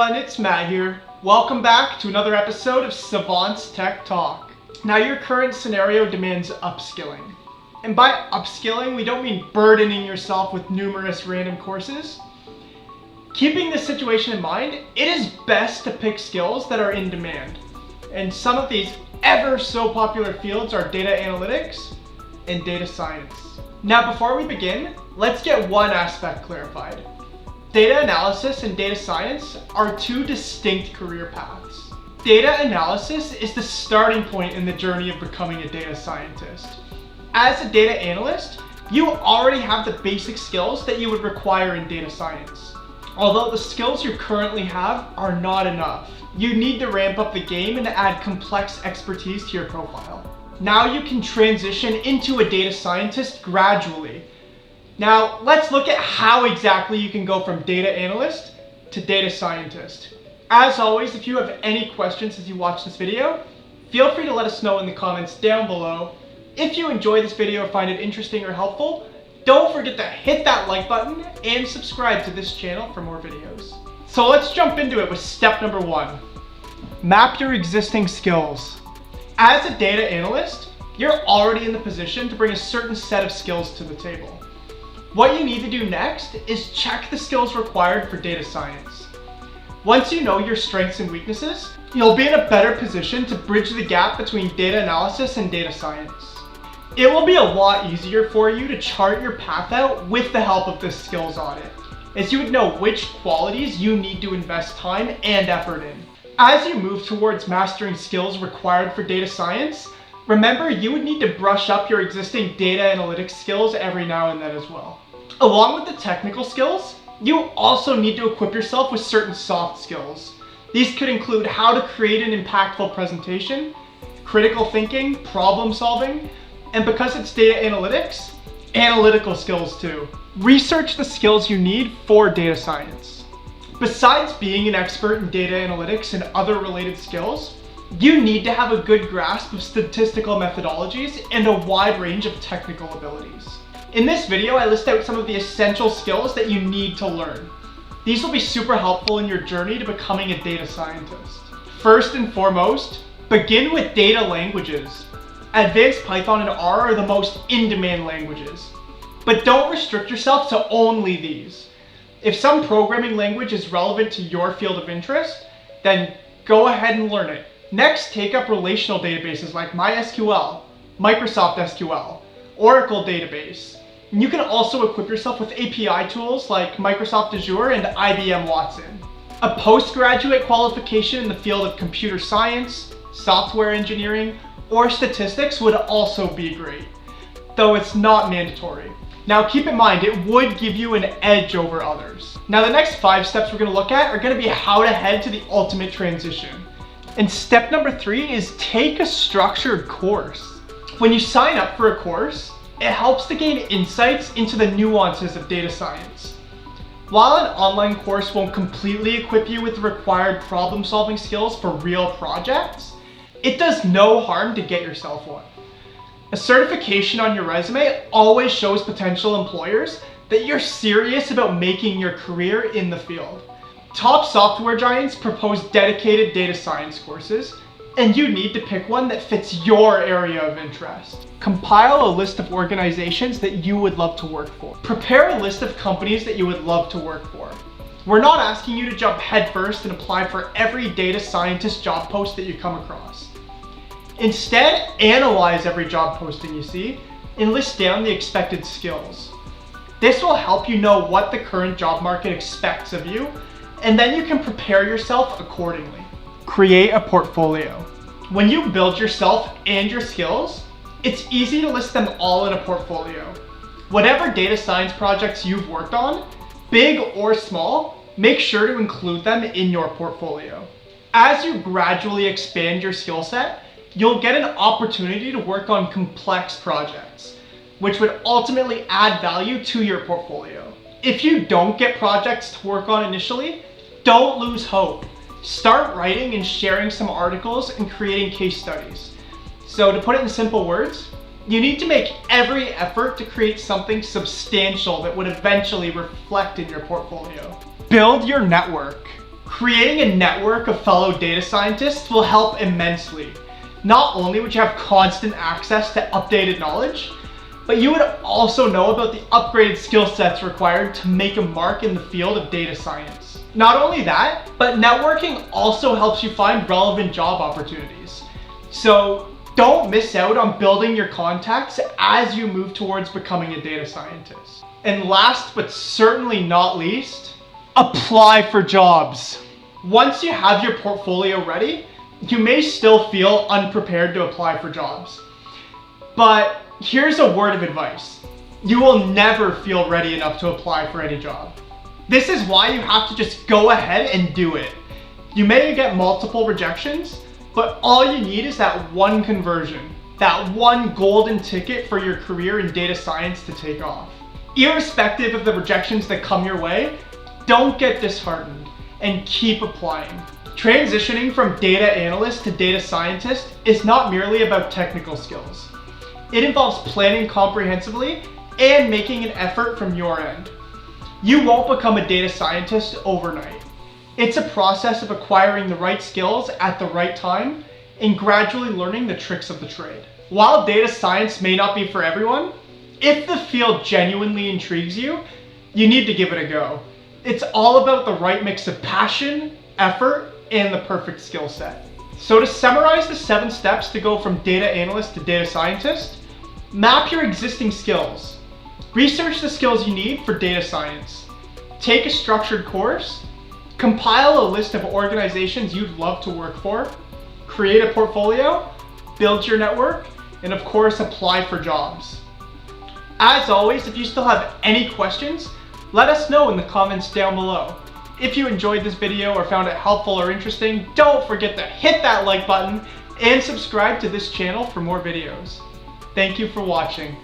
everyone, it's Matt here. Welcome back to another episode of Savant's Tech Talk. Now your current scenario demands upskilling. And by upskilling, we don't mean burdening yourself with numerous random courses. Keeping this situation in mind, it is best to pick skills that are in demand. And some of these ever so popular fields are data analytics and data science. Now before we begin, let's get one aspect clarified. Data analysis and data science are two distinct career paths. Data analysis is the starting point in the journey of becoming a data scientist. As a data analyst, you already have the basic skills that you would require in data science. Although the skills you currently have are not enough, you need to ramp up the game and add complex expertise to your profile. Now you can transition into a data scientist gradually. Now, let's look at how exactly you can go from data analyst to data scientist. As always, if you have any questions as you watch this video, feel free to let us know in the comments down below. If you enjoy this video or find it interesting or helpful, don't forget to hit that like button and subscribe to this channel for more videos. So let's jump into it with step number 1. Map your existing skills. As a data analyst, you're already in the position to bring a certain set of skills to the table. What you need to do next is check the skills required for data science. Once you know your strengths and weaknesses, you'll be in a better position to bridge the gap between data analysis and data science. It will be a lot easier for you to chart your path out with the help of this skills audit, as you would know which qualities you need to invest time and effort in. As you move towards mastering skills required for data science, remember you would need to brush up your existing data analytics skills every now and then as well. Along with the technical skills, you also need to equip yourself with certain soft skills. These could include how to create an impactful presentation, critical thinking, problem solving, and because it's data analytics, analytical skills too. Research the skills you need for data science. Besides being an expert in data analytics and other related skills, you need to have a good grasp of statistical methodologies and a wide range of technical abilities. In this video, I list out some of the essential skills that you need to learn. These will be super helpful in your journey to becoming a data scientist. First and foremost, begin with data languages. Advanced Python and R are the most in-demand languages, but don't restrict yourself to only these. If some programming language is relevant to your field of interest, then go ahead and learn it. Next, take up relational databases like MySQL, Microsoft SQL, Oracle database. And you can also equip yourself with API tools like Microsoft Azure and IBM Watson. A postgraduate qualification in the field of computer science, software engineering, or statistics would also be great, though it's not mandatory. Now keep in mind, it would give you an edge over others. Now the next 5 steps we're going to look at are going to be how to head to the ultimate transition. And step number 3 is take a structured course. When you sign up for a course, it helps to gain insights into the nuances of data science. While an online course won't completely equip you with the required problem-solving skills for real projects, it does no harm to get yourself one. A certification on your resume always shows potential employers that you're serious about making your career in the field. Top software giants propose dedicated data science courses, and you need to pick one that fits your area of interest. Compile a list of organizations that you would love to work for. Prepare a list of companies that you would love to work for. We're not asking you to jump headfirst and apply for every data scientist job post that you come across. Instead, analyze every job posting you see and list down the expected skills. This will help you know what the current job market expects of you, and then you can prepare yourself accordingly. Create a portfolio. When you build yourself and your skills, it's easy to list them all in a portfolio. Whatever data science projects you've worked on, big or small, make sure to include them in your portfolio. As you gradually expand your skill set, you'll get an opportunity to work on complex projects, which would ultimately add value to your portfolio. If you don't get projects to work on initially, don't lose hope. Start writing and sharing some articles and creating case studies. So to put it in simple words, you need to make every effort to create something substantial that would eventually reflect in your portfolio. Build your network. Creating a network of fellow data scientists will help immensely. Not only would you have constant access to updated knowledge, but you would also know about the upgraded skill sets required to make a mark in the field of data science. Not only that, but networking also helps you find relevant job opportunities. So don't miss out on building your contacts as you move towards becoming a data scientist. And last but certainly not least, apply for jobs. Once you have your portfolio ready, you may still feel unprepared to apply for jobs. But here's a word of advice. You will never feel ready enough to apply for any job. This is why you have to just go ahead and do it. You may get multiple rejections, but all you need is that one conversion, that one golden ticket for your career in data science to take off. Irrespective of the rejections that come your way, don't get disheartened and keep applying. Transitioning from data analyst to data scientist is not merely about technical skills. It involves planning comprehensively and making an effort from your end. You won't become a data scientist overnight. It's a process of acquiring the right skills at the right time and gradually learning the tricks of the trade. While data science may not be for everyone, if the field genuinely intrigues you, you need to give it a go. It's all about the right mix of passion, effort, and the perfect skill set. So to summarize the 7 steps to go from data analyst to data scientist, map your existing skills. Research the skills you need for data science. Take a structured course. Compile a list of organizations you'd love to work for. Create a portfolio. Build your network. And of course, apply for jobs. As always, if you still have any questions, let us know in the comments down below. If you enjoyed this video or found it helpful or interesting, don't forget to hit that like button and subscribe to this channel for more videos. Thank you for watching.